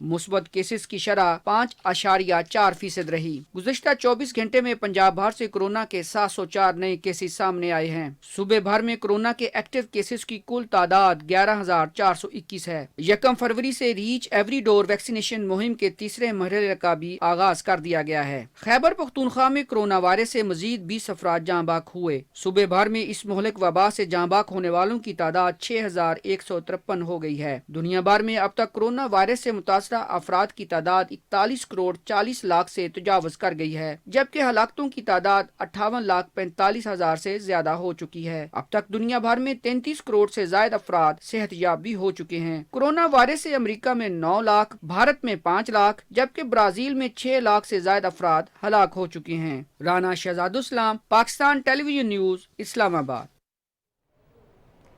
مثبت کیسز کی شرح 5.4% رہی۔ گزشتہ 24 گھنٹے میں پنجاب بھر سے کورونا کے 704 نئے کیسز سامنے آئے ہیں۔ صوبے بھر میں کورونا کے ایکٹیو کیسز کی کل تعداد 11,421 ہے۔ 1 فروری سے ریچ ایوری ڈور ویکسینیشن مہم کے تیسرے مرحلے کا بھی آغاز کر دیا گیا ہے۔ خیبر پختونخوا میں کورونا وائرس سے مزید 20 افراد جاں بحق ہوئے۔ صوبے بھر میں اس مہلک وبا سے جاں بحق ہونے والوں کی تعداد 6,153 ہو گئی ہے۔ دنیا بھر میں اب تک کورونا وائرس سے متاثرہ افراد کی تعداد 41 کروڑ 40 لاکھ سے تجاوز کر گئی ہے، جبکہ ہلاکتوں کی تعداد 58,45,000 سے زیادہ ہو چکی ہے۔ اب تک دنیا بھر میں 33 کروڑ سے زائد افراد صحت یاب بھی ہو چکے ہیں۔ کورونا وائرس سے امریکہ میں 9 لاکھ، بھارت میں 5 لاکھ، جبکہ برازیل میں 6 لاکھ سے زائد افراد ہلاک ہو چکے ہیں۔ رانا شہزاد اسلام، پاکستان ٹیلی ویژن نیوز، اسلام آباد۔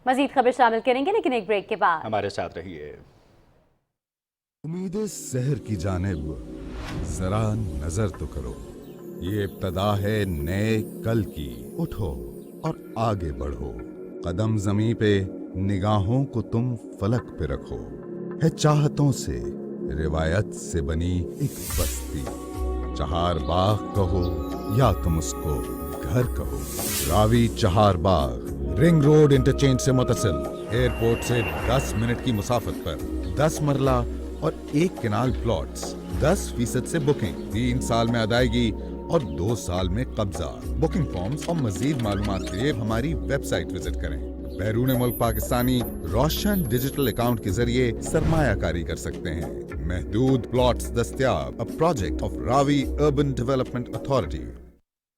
مزید خبر شامل کریں گے لیکن ایک بریک کے بعد۔
ہمارے ساتھ رہیے۔
امید سحر کی جانب ذرا نظر تو کرو، یہ ابتدا ہے نئے کل کی۔ اٹھو اور آگے بڑھو، قدم زمیں پہ، نگاہوں کو تم فلک پہ رکھو۔ ہے چاہتوں سے روایت سے بنی ایک بستی، چہار باغ کہو یا تم اس کو گھر کہو۔ راوی چہار باغ رنگ روڈ انٹرچینج سے متصل، ایئرپورٹ سے 10 منٹ کی مسافت پر، 10 مرلہ اور 1 کنال پلاٹس، 10% سے بکنگ، 3 سال میں ادائیگی اور 2 سال میں قبضہ۔ بکنگ فارمز اور مزید معلومات کے لیے ہماری ویب سائٹ وزٹ کریں۔ بیرون ملک پاکستانی روشن ڈیجیٹل اکاؤنٹ کے ذریعے سرمایہ کاری کر سکتے ہیں۔ محدود پلاٹس دستیاب، a project of Ravi urban development authority.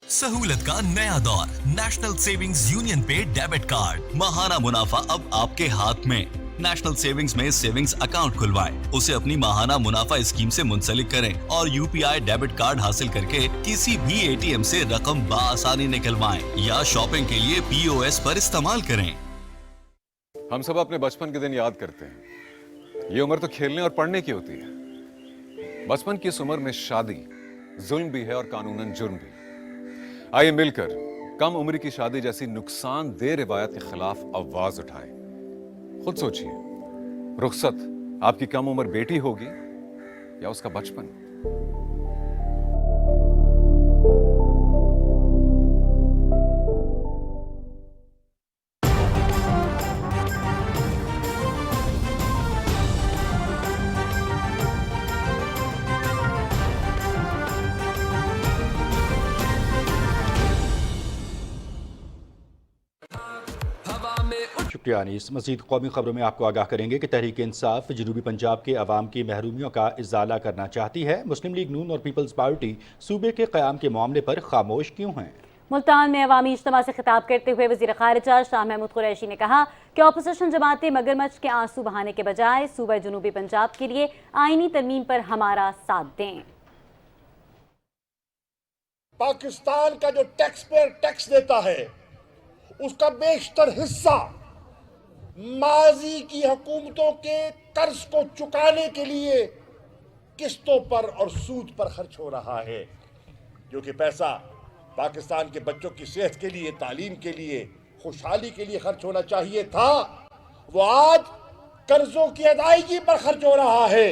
سہولت کا نیا دور، نیشنل سیونگز یونین پے ڈیبٹ کارڈ، ماہانہ منافع اب آپ کے ہاتھ میں۔ نیشنل سیونگز میں سیونگز اکاؤنٹ کھلوائیں، اسے اپنی ماہانہ منافع اسکیم سے منسلک کریں اور UPI ڈیبٹ کارڈ حاصل کر کے کسی بھی ATM سے رقم بآسانی نکلوائیں یا شاپنگ کے لیے POS پر استعمال کریں۔
ہم سب اپنے بچپن کے دن یاد کرتے ہیں، یہ عمر تو کھیلنے اور پڑھنے کی ہوتی ہے۔ بچپن کی اس عمر میں شادی ظلم بھی ہے اور قانوناً جرم بھی۔ آئیے مل کر کم عمری کی شادی جیسی نقصان دہ روایت کے خلاف آواز اٹھائیں۔ خود سوچئے، رخصت آپ کی کم عمر بیٹی ہوگی یا اس کا بچپن؟
شکریہ انیس۔ مزید قومی خبروں میں آپ کو آگاہ کریں گے کہ تحریک انصاف جنوبی پنجاب کے عوام کی محرومیوں کا ازالہ کرنا چاہتی ہے۔ مسلم لیگ نون اور پیپلز پارٹی صوبے کے قیام کے معاملے پر خاموش کیوں ہیں؟
ملتان میں عوامی اجتماع سے خطاب کرتے ہوئے وزیر خارجہ شاہ محمود قریشی نے کہا کہ اپوزیشن جماعتیں مگرمچھ کے آنسو بہانے کے بجائے صوبہ جنوبی پنجاب کے لیے آئینی ترمیم پر ہمارا ساتھ دیں۔
پاکستان کا جو ٹیکس پیئر ٹیکس دیتا ہے اس کا بیشتر حصہ ماضی کی حکومتوں کے قرض کو چکانے کے لیے قسطوں پر اور سود پر خرچ ہو رہا ہے، جو کہ پیسہ پاکستان کے بچوں کی صحت کے لیے، تعلیم کے لیے، خوشحالی کے لیے خرچ ہونا چاہیے تھا، وہ آج قرضوں کی ادائیگی پر خرچ ہو رہا ہے۔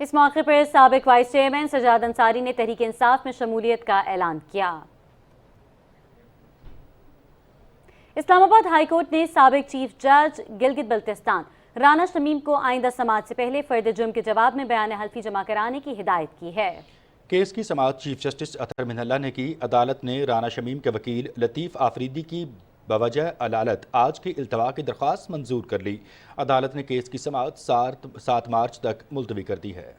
اس موقع پر سابق وائس چیئرمین سجاد انصاری نے تحریک انصاف میں شمولیت کا اعلان کیا۔ اسلام آباد ہائی کورٹ نے سابق چیف جج گلگت بلتستان رانا شمیم کو آئندہ سماعت سے پہلے فرد جرم کے جواب میں بیان حلفی جمع کرانے کی ہدایت کی ہے۔
کیس کی سماعت چیف جسٹس اطہر من اللہ نے کی۔ عدالت نے رانا شمیم کے وکیل لطیف آفریدی کی بوجہ علالت آج کی التوا کی درخواست منظور کر لی۔ عدالت نے کیس کی سماعت 7 مارچ تک ملتوی کر دی ہے۔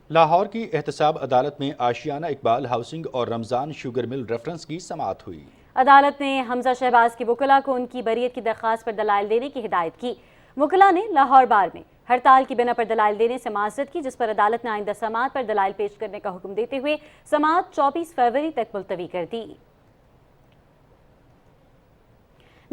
لاہور کی احتساب عدالت میں آشیانہ اقبال ہاؤسنگ اور رمضان شوگر مل ریفرنس کی سماعت ہوئی۔ عدالت نے حمزہ شہباز کے وکلاء کو ان کی بریت کی درخواست پر دلائل دینے کی ہدایت کی۔ وکلاء نے لاہور بار میں ہڑتال کی بنا پر دلائل دینے سے معذرت کی، جس پر عدالت نے آئندہ سماعت پر دلائل پیش کرنے کا حکم دیتے ہوئے سماعت 24 فروری تک ملتوی کر دی۔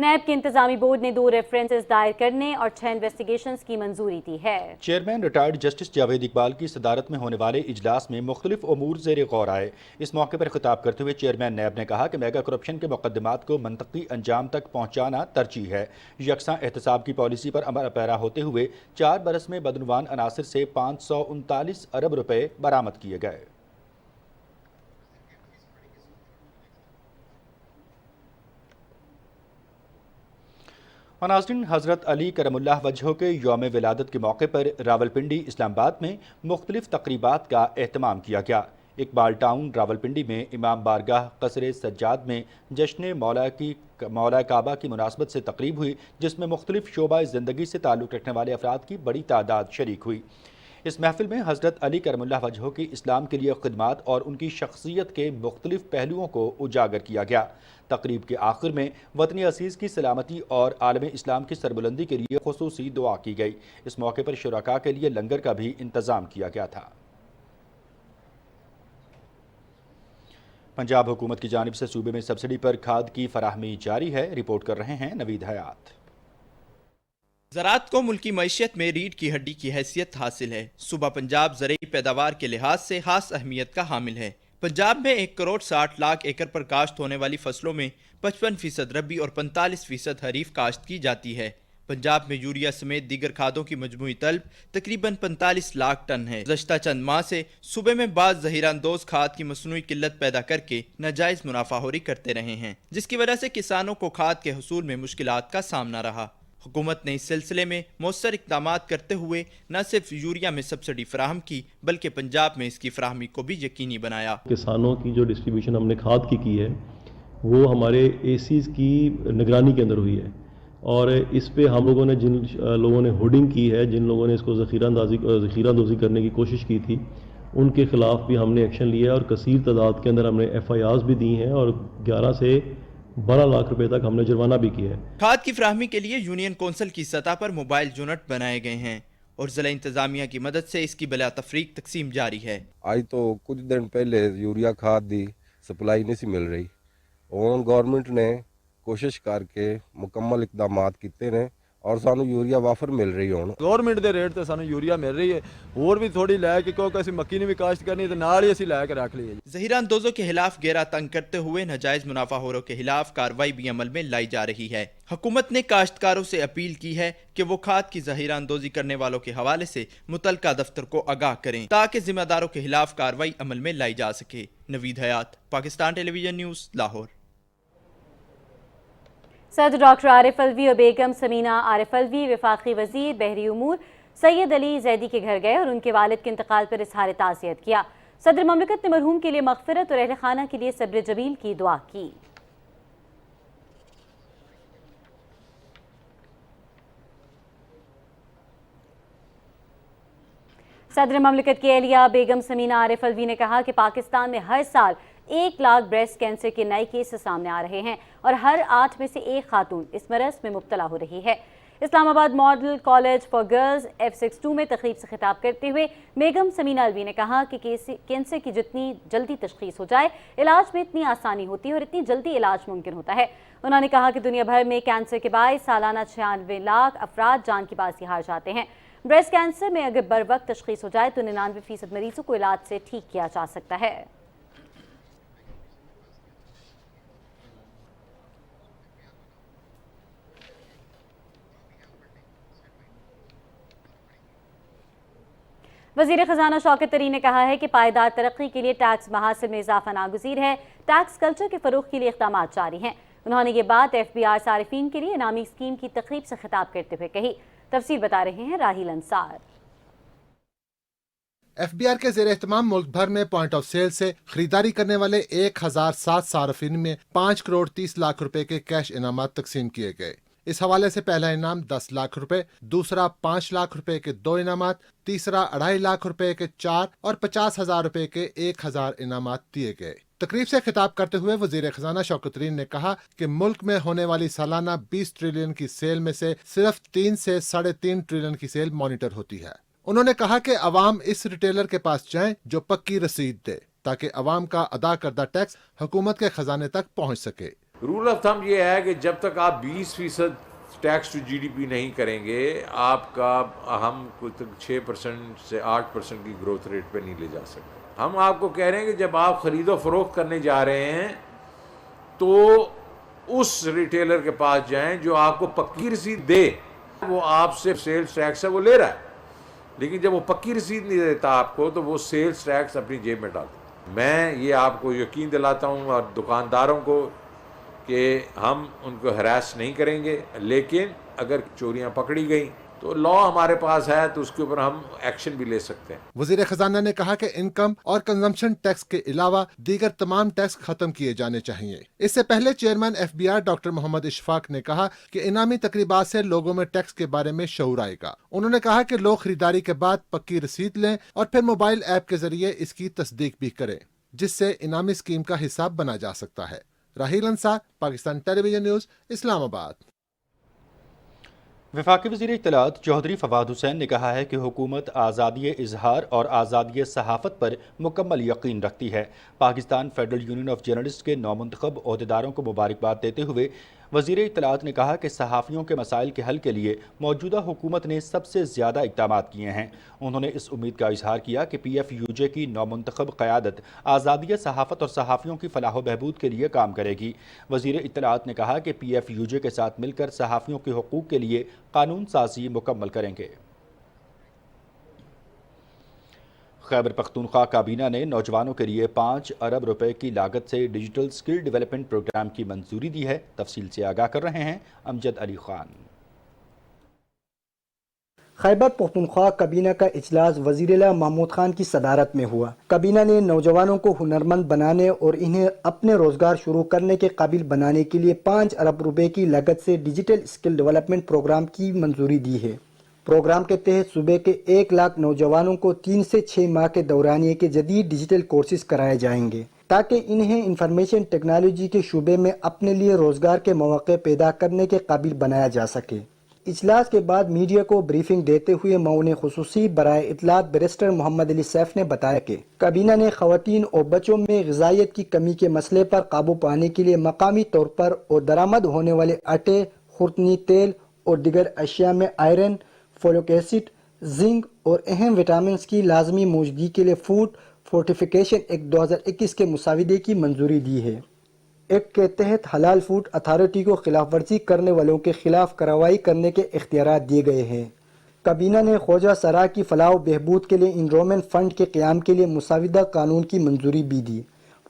نیب کے انتظامی بورڈ نے 2 ریفرنسز دائر کرنے اور 6 انویسٹیگیشنز کی منظوری دی ہے۔
Chairman retired justice Javed Iqbal کی صدارت میں ہونے والے اجلاس میں مختلف امور زیر غور آئے۔ اس موقع پر خطاب کرتے ہوئے چیئرمین نیب نے کہا کہ میگا کرپشن کے مقدمات کو منطقی انجام تک پہنچانا ترجیح ہے۔ یکساں احتساب کی پالیسی پر عمل پیرا ہوتے ہوئے 4 برس میں بدعنوان عناصر سے 539 ارب روپے برآمد کیے گئے۔ ناظرین، حضرت علی کرم اللہ وجہہ کے یوم ولادت کے موقع پر راولپنڈی اسلام آباد میں مختلف تقریبات کا اہتمام کیا گیا۔ اقبال ٹاؤن راولپنڈی میں امام بارگاہ قصر سجاد میں جشن مولا کعبہ کی مناسبت سے تقریب ہوئی، جس میں مختلف شعبہ زندگی سے تعلق رکھنے والے افراد کی بڑی تعداد شریک ہوئی۔ اس محفل میں حضرت علی کرم اللہ وجہہ کی اسلام کے لیے خدمات اور ان کی شخصیت کے مختلف پہلوؤں کو اجاگر کیا گیا۔ تقریب کے آخر میں وطن عزیز کی سلامتی اور عالم اسلام کی سربلندی کے لیے خصوصی دعا کی گئی۔ اس موقع پر شرکاء کے لیے لنگر کا بھی انتظام کیا گیا تھا۔ پنجاب حکومت کی جانب سے صوبے میں سبسڈی پر کھاد کی فراہمی جاری ہے۔ رپورٹ کر رہے ہیں نوید حیات۔
زراعت کو ملکی معیشت میں ریڑھ کی ہڈی کی حیثیت حاصل ہے۔ صوبہ پنجاب زرعی پیداوار کے لحاظ سے خاص اہمیت کا حامل ہے۔ پنجاب میں 1 کروڑ 60 لاکھ ایکڑ پر کاشت ہونے والی فصلوں میں 55% ربی اور 45% خریف کاشت کی جاتی ہے۔ پنجاب میں یوریا سمیت دیگر کھادوں کی مجموعی طلب تقریباً 45 لاکھ ٹن ہے۔ گزشتہ چند ماہ سے صوبے میں بعض زہر اندوز کھاد کی مصنوعی قلت پیدا کر کے ناجائز منافع خوری کرتے رہے ہیں، جس کی وجہ سے کسانوں کو کھاد کے حصول میں مشکلات کا سامنا رہا۔ حکومت نے اس سلسلے میں مؤثر اقدامات کرتے ہوئے نہ صرف یوریا میں سبسڈی فراہم کی بلکہ پنجاب میں اس کی فراہمی کو بھی یقینی بنایا۔
کسانوں کی جو ڈسٹریبیوشن ہم نے کھاد کی ہے وہ ہمارے اے سیز کی نگرانی کے اندر ہوئی ہے، اور اس پہ ہم لوگوں نے جن لوگوں نے ہوڈنگ کی ہے، جن لوگوں نے اس کو ذخیرہ اندوزی کرنے کی کوشش کی تھی، ان کے خلاف بھی ہم نے ایکشن لیا ہے اور کثیر تعداد کے اندر ہم نے FIRs بھی دی ہیں اور 11 سے 12 لاکھ روپے تک ہم نے جرمانہ بھی کیا ہے۔
کھاد کی فراہمی کے لیے یونین کونسل کی سطح پر موبائل یونٹ بنائے گئے ہیں اور ضلع انتظامیہ کی مدد سے اس کی بلا تفریق تقسیم جاری ہے۔
آج تو کچھ دن پہلے یوریا کھاد دی سپلائی نہیں سی مل رہی، اور گورنمنٹ نے کوشش کر کے مکمل اقدامات کیتے ہیں اور سانو یوریا وافر مل رہی ہے۔
گورنمنٹ دے ریٹ تے سانو یوریا مل رہی ہے، اور بھی تھوڑی لے کے کیونکہ اسی مکی نے بھی کاشت کرنی تے نال ہی اسی لے کے رکھ لیے۔
زہر اندوزوں کے خلاف گیرا تنگ کرتے ہوئے ناجائز منافع خوروں کے خلاف کارروائی بھی عمل میں لائی جا رہی ہے۔ حکومت نے کاشتکاروں سے اپیل کی ہے کہ وہ کھاد کی ذخیرہ اندوزی کرنے والوں کے حوالے سے متعلقہ دفتر کو آگاہ کریں تاکہ ذمہ داروں کے خلاف کارروائی عمل میں لائی جا سکے۔ نوید حیات، پاکستان ٹیلی ویژن نیوز، لاہور۔
صدر ڈاکٹر عارف الوی اور بیگم سمینہ عارف الوی وفاقی وزیر بحری امور سید علی زیدی کے گھر گئے اور ان کے والد کے انتقال پر اظہار تعزیت کیا۔ صدر مملکت نے مرحوم کے لیے مغفرت اور اہل خانہ کے لیے صبر جمیل کی دعا کی۔ صدر مملکت کی اہلیہ بیگم سمینہ عارف الوی نے کہا کہ پاکستان میں ہر سال 1 لاکھ بریسٹ کینسر کے نئے کیسز سامنے آ رہے ہیں اور ہر 8 میں سے 1 خاتون اس مرض میں مبتلا ہو رہی ہے۔ اسلام آباد model college for girls F62 میں تقریب سے خطاب کرتے ہوئے بیگم سمینہ الوی نے کہا کہ کینسر کی جتنی جلدی تشخیص ہو جائے علاج میں اتنی آسانی ہوتی ہے اور اتنی جلدی علاج ممکن ہوتا ہے۔ انہوں نے کہا کہ دنیا بھر میں کینسر کے باعث سالانہ 96 لاکھ افراد جان کی بازی ہار جاتے ہیں۔ بریسٹ کینسر میں اگر بر وقت تشخیص ہو جائے تو 99% مریضوں کو علاج سے ٹھیک کیا جا سکتا ہے۔ وزیر خزانہ شوکت طرین نے کہا ہے کہ پائیدار ترقی کے لیے ٹیکس محاصل میں اضافہ ناگزیر ہے۔ ٹیکس کلچر کے فروغ کے لیے اقدامات جاری ہیں۔ انہوں نے یہ بات FBR صارفین کے لیے انعامی اسکیم کی تقریب سے خطاب کرتے ہوئے کہی۔ تفصیل بتا رہے ہیں راہیل انصار۔
FBR کے زیر اہتمام ملک بھر میں پوائنٹ آف سیل سے خریداری کرنے والے 1007 صارفین میں 5 کروڑ 30 لاکھ روپے کے کیش انعامات تقسیم کیے گئے۔ اس حوالے سے پہلا انعام 10 لاکھ روپے، دوسرا 5 لاکھ روپے کے 2 انعامات، تیسرا 2.5 لاکھ روپے کے 4 اور 50,000 روپے کے 1,000 انعامات دیے گئے۔ تقریب سے خطاب کرتے ہوئے وزیر خزانہ شوکت طرین نے کہا کہ ملک میں ہونے والی سالانہ 20 ٹریلین کی سیل میں سے صرف 3 سے 3.5 ٹریلین کی سیل مانیٹر ہوتی ہے۔ انہوں نے کہا کہ عوام اس ریٹیلر کے پاس جائیں جو پکی رسید دے تاکہ عوام کا ادا کردہ ٹیکس حکومت کے خزانے تک پہنچ سکے۔
رول آف تھم یہ ہے کہ جب تک آپ 20% tax to G D P نہیں کریں گے آپ کا ہم کوئی 6% سے 8% کی گروتھ ریٹ پہ نہیں لے جا سکتے. ہم آپ کو کہہ رہے ہیں کہ جب آپ خرید و فروخت کرنے جا رہے ہیں تو اس ریٹیلر کے پاس جائیں جو آپ کو پکی رسید دے. وہ آپ سے سیلز ٹیکس ہے وہ لے رہا ہے، لیکن جب وہ پکی رسید نہیں دیتا آپ کو تو وہ سیلز ٹیکس اپنی جیب میں ڈالتا. میں یہ آپ کو یقین دلاتا ہوں اور دکانداروں کو کہ ہم ان کو ہراس نہیں کریں گے، لیکن اگر چوریاں پکڑی گئیں تو لا ہمارے پاس ہے تو اس کے اوپر ہم ایکشن بھی لے سکتے ہیں.
وزیر خزانہ نے کہا کہ انکم اور کنزمپشن ٹیکس کے علاوہ دیگر تمام ٹیکس ختم کیے جانے چاہیے. اس سے پہلے چیئرمین FBR ڈاکٹر محمد اشفاق نے کہا کہ انعامی تقریبات سے لوگوں میں ٹیکس کے بارے میں شعور آئے گا. انہوں نے کہا کہ لوگ خریداری کے بعد پکی رسید لیں اور پھر موبائل ایپ کے ذریعے اس کی تصدیق بھی کریں، جس سے انعامی اسکیم کا حصہ بنا جا سکتا ہے. راہیل انصار، پاکستان ٹیلی ویژن نیوز، اسلام آباد.
وفاقی وزیر اطلاعات چودھری فواد حسین نے کہا ہے کہ حکومت آزادی اظہار اور آزادی صحافت پر مکمل یقین رکھتی ہے. Pakistan federal union of journalist کے نومنتخب عہدیداروں کو مبارکباد دیتے ہوئے وزیر اطلاعات نے کہا کہ صحافیوں کے مسائل کے حل کے لیے موجودہ حکومت نے سب سے زیادہ اقدامات کیے ہیں. انہوں نے اس امید کا اظہار کیا کہ PFUJ کی نومنتخب قیادت آزادی صحافت اور صحافیوں کی فلاح و بہبود کے لیے کام کرے گی. وزیر اطلاعات نے کہا کہ PFUJ کے ساتھ مل کر صحافیوں کے حقوق کے لیے قانون سازی مکمل کریں گے. خیبر پختونخوا کابینہ نے نوجوانوں کے لیے 5 ارب روپے کی لاگت سے ڈیجیٹل سکل ڈیولپمنٹ پروگرام کی منظوری دی ہے. تفصیل سے آگاہ کر رہے ہیں امجد علی خان.
خیبر پختونخوا کابینہ کا اجلاس وزیر اعلیٰ محمود خان کی صدارت میں ہوا. کابینہ نے نوجوانوں کو ہنرمند بنانے اور انہیں اپنے روزگار شروع کرنے کے قابل بنانے کے لیے 5 ارب روپے کی لاگت سے ڈیجیٹل سکل ڈیولپمنٹ پروگرام کی منظوری دی ہے. پروگرام کے تحت صوبے کے 1 لاکھ نوجوانوں کو 3 سے 6 ماہ کے دورانیے کے جدید ڈیجیٹل کورسز کرائے جائیں گے تاکہ انہیں انفارمیشن ٹیکنالوجی کے شعبے میں اپنے لیے روزگار کے مواقع پیدا کرنے کے قابل بنایا جا سکے. اجلاس کے بعد میڈیا کو بریفنگ دیتے ہوئے معاون خصوصی برائے اطلاعات بیرسٹر محمد علی سیف نے بتایا کہ کابینہ نے خواتین اور بچوں میں غذائیت کی کمی کے مسئلے پر قابو پانے کے لیے مقامی طور پر اور درآمد ہونے والے آٹے، خوردنی تیل اور دیگر اشیاء میں آئرن، فولک ایسڈ، زنک اور اہم وٹامنز کی لازمی موجودگی کے لیے فوڈ فورٹیفیکیشن ایکٹ 2021 کے مسودے کی منظوری دی ہے. ایکٹ کے تحت حلال فوڈ اتھارٹی کو خلاف ورزی کرنے والوں کے خلاف کارروائی کرنے کے اختیارات دیے گئے ہیں. کابینہ نے خواجہ سرا کی فلاح و بہبود کے لیے انرومنٹ فنڈ کے قیام کے لیے مسودہ قانون کی منظوری بھی دی.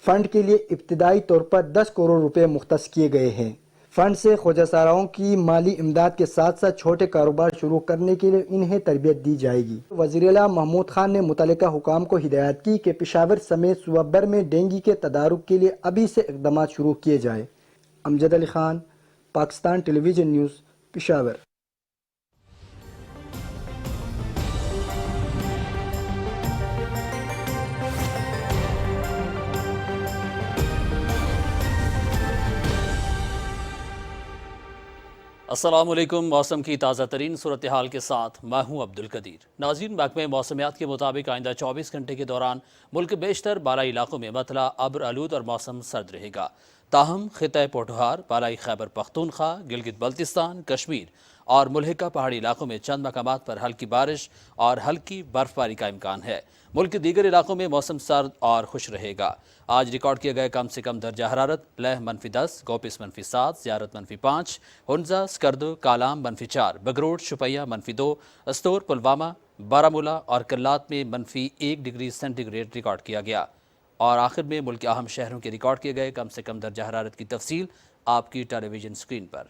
فنڈ کے لیے ابتدائی طور پر 10 کروڑ روپے مختص کیے گئے ہیں. فنڈ سے خواجہ سراؤں کی مالی امداد کے ساتھ ساتھ چھوٹے کاروبار شروع کرنے کے لیے انہیں تربیت دی جائے گی. وزیر اعلیٰ محمود خان نے متعلقہ حکام کو ہدایت کی کہ پشاور سمیت صوبہ بھر میں ڈینگی کے تدارک کے لیے ابھی سے اقدامات شروع کیے جائیں. امجد علی خان، پاکستان ٹیلی ویژن نیوز، پشاور.
السلام علیکم. موسم کی تازہ ترین صورتحال کے ساتھ میں ہوں عبد القدیر. ناظرین، محکمہ موسمیات کے مطابق آئندہ 24 گھنٹے کے دوران ملک بیشتر بالائی علاقوں میں مطلع ابر آلود اور موسم سرد رہے گا. تاہم خطہ پوٹھوہار، بالائی خیبر پختونخوا، گلگت بلتستان، کشمیر اور ملحقہ پہاڑی علاقوں میں چند مقامات پر ہلکی بارش اور ہلکی برف باری کا امکان ہے. ملک کے دیگر علاقوں میں موسم سرد اور خوش رہے گا. آج ریکارڈ کیے گئے کم سے کم درجہ حرارت: لیہ -10، گوپس -7، زیارت -5، ہنزا، سکردو، کالام -4، بگروٹ، شپیہ -2، استور، پلوامہ، بارہمولہ اور کلات میں -1 ڈگری سینٹی گریڈ ریکارڈ کیا گیا. اور آخر میں ملک کے اہم شہروں کے ریکارڈ کیے گئے کم سے کم درجہ حرارت کی تفصیل آپ کی ٹیلی ویژن اسکرین پر.